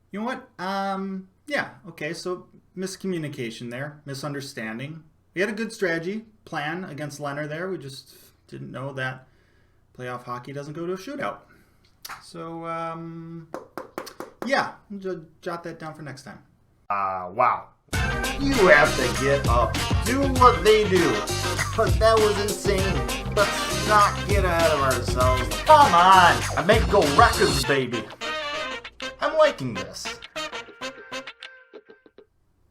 You know what? Yeah, okay, so miscommunication there, misunderstanding. We had a good strategy plan against Leonard there. We just didn't know that playoff hockey doesn't go to a shootout. So, yeah, jot that down for next time. Wow. You have to get up, do what they do. But that was insane. Let's not get ahead of ourselves. Come on! I make go records, baby. I'm liking this.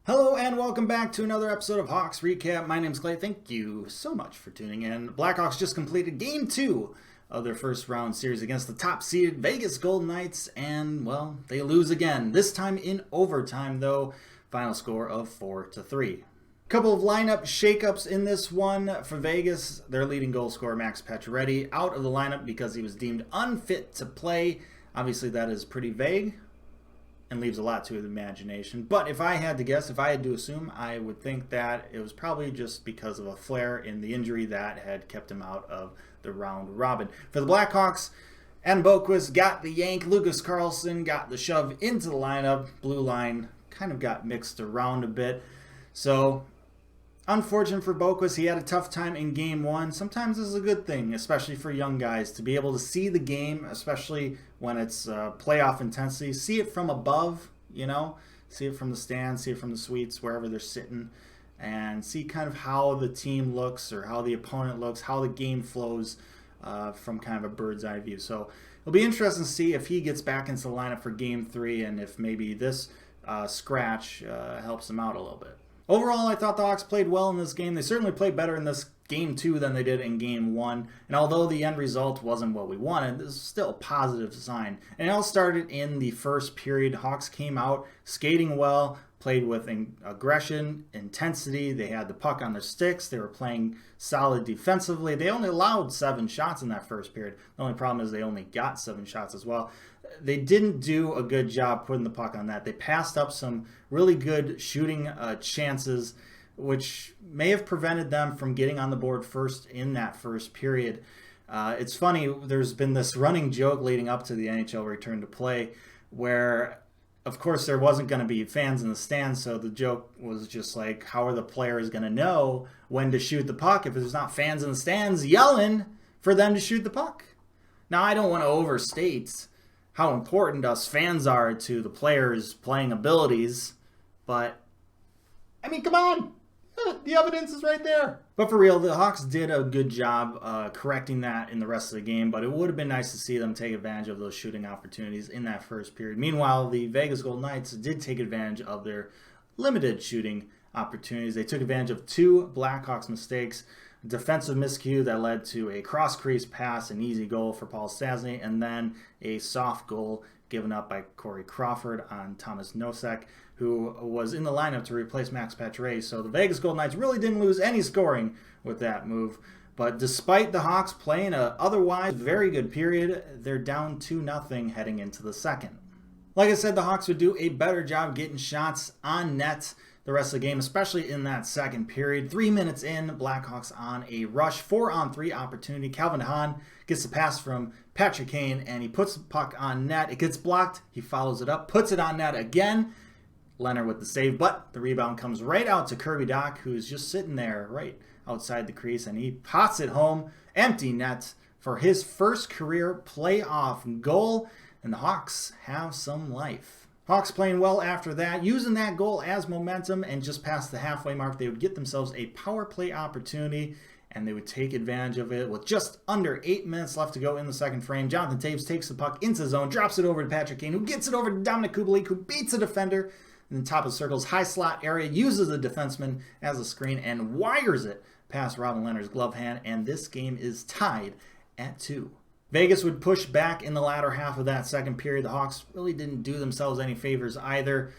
Hello and welcome back to another episode of Hawks Recap. My name's Clay. Thank you so much for tuning in. Blackhawks just completed Game 2 of their first round series against the top-seeded Vegas Golden Knights, and, well, they lose again. This time in overtime, though. Final score of 4-3. Couple of lineup shakeups in this one for Vegas. Their leading goal scorer, Max Pacioretty, out of the lineup because he was deemed unfit to play. Obviously, that is pretty vague and leaves a lot to the imagination. But if I had to guess, if I had to assume, I would think that it was probably just because of a flare in the injury that had kept him out of the round robin. For the Blackhawks, Adam Boqvist got the yank. Lucas Carlsson got the shove into the lineup. Blue line kind of got mixed around a bit. So, unfortunate for Boqvist. He had a tough time in Game 1. Sometimes this is a good thing, especially for young guys, to be able to see the game, especially when it's playoff intensity. See it from above, you know. See it from the stands, see it from the suites, wherever they're sitting, and see kind of how the team looks or how the opponent looks, how the game flows from kind of a bird's eye view. So it'll be interesting to see if he gets back into the lineup for Game 3 and if maybe this scratch helps him out a little bit. Overall, I thought the Hawks played well in this game. They certainly played better in this Game 2 than they did in Game 1. And although the end result wasn't what we wanted, this is still a positive sign. And it all started in the first period. Hawks came out skating well, played with aggression, intensity. They had the puck on their sticks. They were playing solid defensively. They only allowed 7 shots in that first period. The only problem is they only got 7 shots as well. They didn't do a good job putting the puck on that. They passed up some really good shooting chances, which may have prevented them from getting on the board first in that first period. It's funny, there's been this running joke leading up to the NHL return to play where, of course, there wasn't going to be fans in the stands, so the joke was just like, how are the players going to know when to shoot the puck if there's not fans in the stands yelling for them to shoot the puck? Now, I don't want to overstate how important us fans are to the players' playing abilities, but, I mean, come on! The evidence is right there. But for real, the Hawks did a good job correcting that in the rest of the game, but it would have been nice to see them take advantage of those shooting opportunities in that first period. Meanwhile, the Vegas Golden Knights did take advantage of their limited shooting opportunities. They took advantage of 2 Blackhawks mistakes, a defensive miscue that led to a cross-crease pass, an easy goal for Paul Stastny, and then a soft goal given up by Corey Crawford on Thomas Nosek, who was in the lineup to replace Max Pacioretty. So the Vegas Golden Knights really didn't lose any scoring with that move. But despite the Hawks playing a otherwise very good period, they're down 2-0 heading into the second. Like I said, the Hawks would do a better job getting shots on net the rest of the game, especially in that second period. 3 minutes in, Blackhawks on a rush, 4-on-3 opportunity. Calvin Hahn gets the pass from Patrick Kane, and he puts the puck on net. It gets blocked. He follows it up, puts it on net again. Leonard with the save, but the rebound comes right out to Kirby Dach, who's just sitting there right outside the crease, and he pots it home, empty net, for his first career playoff goal, and the Hawks have some life. Hawks playing well after that, using that goal as momentum, and just past the halfway mark, they would get themselves a power play opportunity, and they would take advantage of it with just under 8 minutes left to go in the second frame. Jonathan Toews takes the puck into the zone, drops it over to Patrick Kane, who gets it over to Dominik Kubalik, who beats a defender in the top of the circle's high slot area, uses the defenseman as a screen, and wires it past Robin Lehner's glove hand, and this game is tied at 2. Vegas would push back in the latter half of that second period. The Hawks really didn't do themselves any favors either.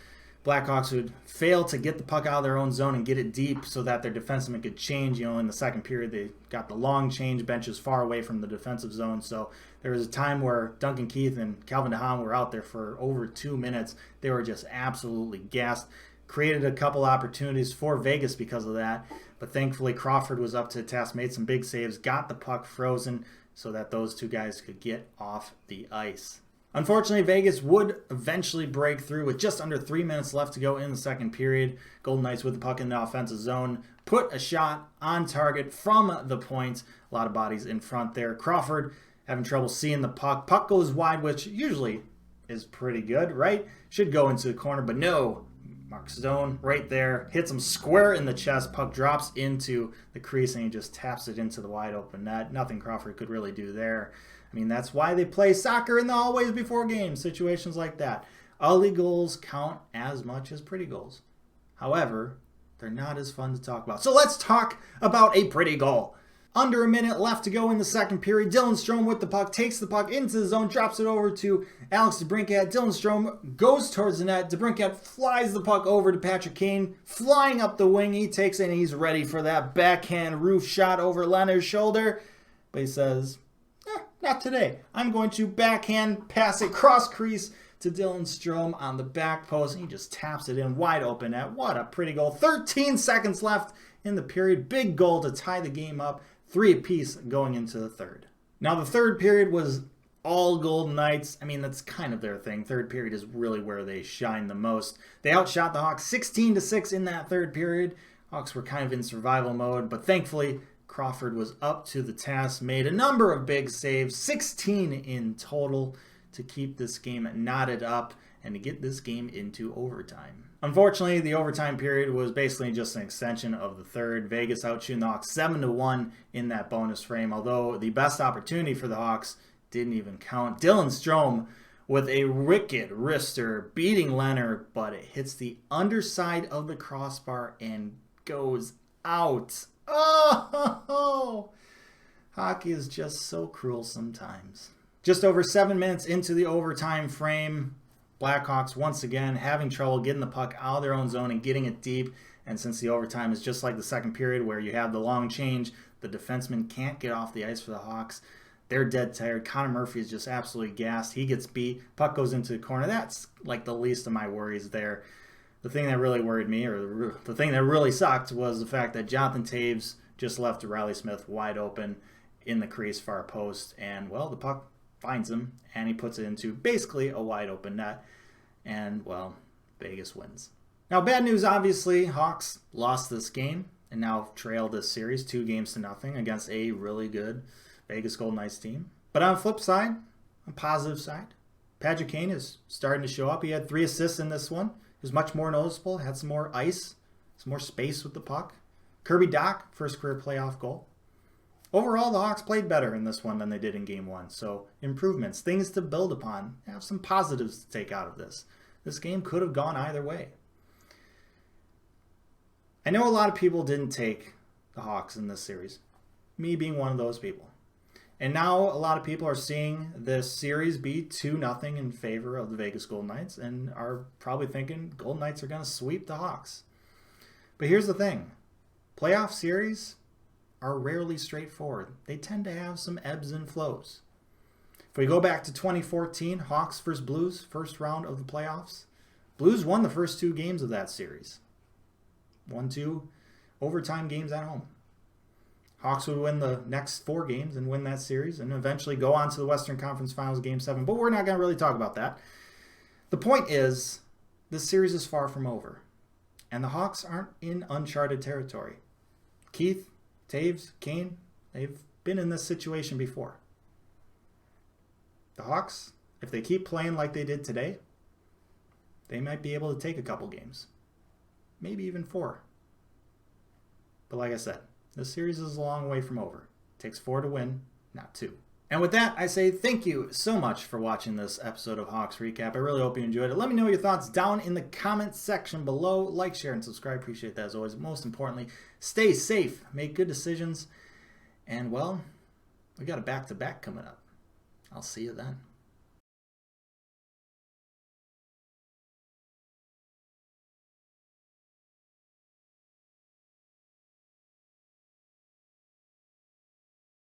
Blackhawks would fail to get the puck out of their own zone and get it deep so that their defensemen could change. In the second period, they got the long change benches far away from the defensive zone. So there was a time where Duncan Keith and Calvin DeHaan were out there for over 2 minutes. They were just absolutely gassed. Created a couple opportunities for Vegas because of that. But thankfully, Crawford was up to the task, made some big saves, got the puck frozen so that those two guys could get off the ice. Unfortunately, Vegas would eventually break through with just under 3 minutes left to go in the second period. Golden Knights with the puck in the offensive zone put a shot on target from the point. A lot of bodies in front there. Crawford having trouble seeing the puck. Puck goes wide, which usually is pretty good, right? Should go into the corner, but no. Mark Stone right there hits him square in the chest. Puck drops into the crease and he just taps it into the wide open net. Nothing Crawford could really do there. I mean, that's why they play soccer in the hallways before games, situations like that. Ugly goals count as much as pretty goals. However, they're not as fun to talk about. So let's talk about a pretty goal. Under a minute left to go in the second period. Dylan Strome with the puck, takes the puck into the zone, drops it over to Alex DeBrincat. Dylan Strome goes towards the net. DeBrincat flies the puck over to Patrick Kane, flying up the wing. He takes it and he's ready for that backhand roof shot over Leonard's shoulder. But he says, not today. I'm going to backhand pass it cross crease to Dylan Strome on the back post. And he just taps it in wide open net. What a pretty goal. 13 seconds left in the period. Big goal to tie the game up. 3 apiece going into the third. Now the third period was all Golden Knights. I mean, that's kind of their thing. Third period is really where they shine the most. They outshot the Hawks 16-6 in that third period. Hawks were kind of in survival mode, but thankfully Crawford was up to the task, made a number of big saves, 16 in total, to keep this game knotted up and to get this game into overtime. Unfortunately, the overtime period was basically just an extension of the third. Vegas outshooting the Hawks 7-1 in that bonus frame, although the best opportunity for the Hawks didn't even count. Dylan Strome with a wicked wrister beating Leonard, but it hits the underside of the crossbar and goes out. Oh, hockey is just so cruel sometimes. Just over 7 minutes into the overtime frame, Blackhawks once again having trouble getting the puck out of their own zone and getting it deep. And since the overtime is just like the second period where you have the long change, the defenseman can't get off the ice for the Hawks. They're dead tired. Connor Murphy is just absolutely gassed. He gets beat. Puck goes into the corner. That's like the least of my worries there. The thing that really worried me, or the thing that really sucked, was the fact that Jonathan Toews just left Riley Smith wide open in the crease far post. And, well, the puck finds him, and he puts it into basically a wide open net. And, well, Vegas wins. Now, bad news, obviously. Hawks lost this game and now trailed this series 2-0 against a really good Vegas Golden Knights team. But on the flip side, on the positive side, Patrick Kane is starting to show up. He had 3 assists in this one. He was much more noticeable, had some more ice, some more space with the puck. Kirby Dach, first career playoff goal. Overall, the Hawks played better in this one than they did in Game 1. So, improvements, things to build upon. Have some positives to take out of this. This game could have gone either way. I know a lot of people didn't take the Hawks in this series. Me being one of those people. And now a lot of people are seeing this series be 2-0 in favor of the Vegas Golden Knights and are probably thinking Golden Knights are going to sweep the Hawks. But here's the thing. Playoff series are rarely straightforward. They tend to have some ebbs and flows. If we go back to 2014, Hawks versus Blues, first round of the playoffs, Blues won the first 2 games of that series. 1-2 overtime games at home. Hawks would win the next 4 games and win that series and eventually go on to the Western Conference Finals Game 7. But we're not going to really talk about that. The point is, this series is far from over. And the Hawks aren't in uncharted territory. Keith, Toews, Kane, they've been in this situation before. The Hawks, if they keep playing like they did today, they might be able to take a couple games. Maybe even 4. But like I said, this series is a long way from over. It takes 4 to win, not 2. And with that, I say thank you so much for watching this episode of Hawks Recap. I really hope you enjoyed it. Let me know your thoughts down in the comments section below. Like, share, and subscribe. Appreciate that as always. Most importantly, stay safe, make good decisions, and, well, we got a back-to-back coming up. I'll see you then.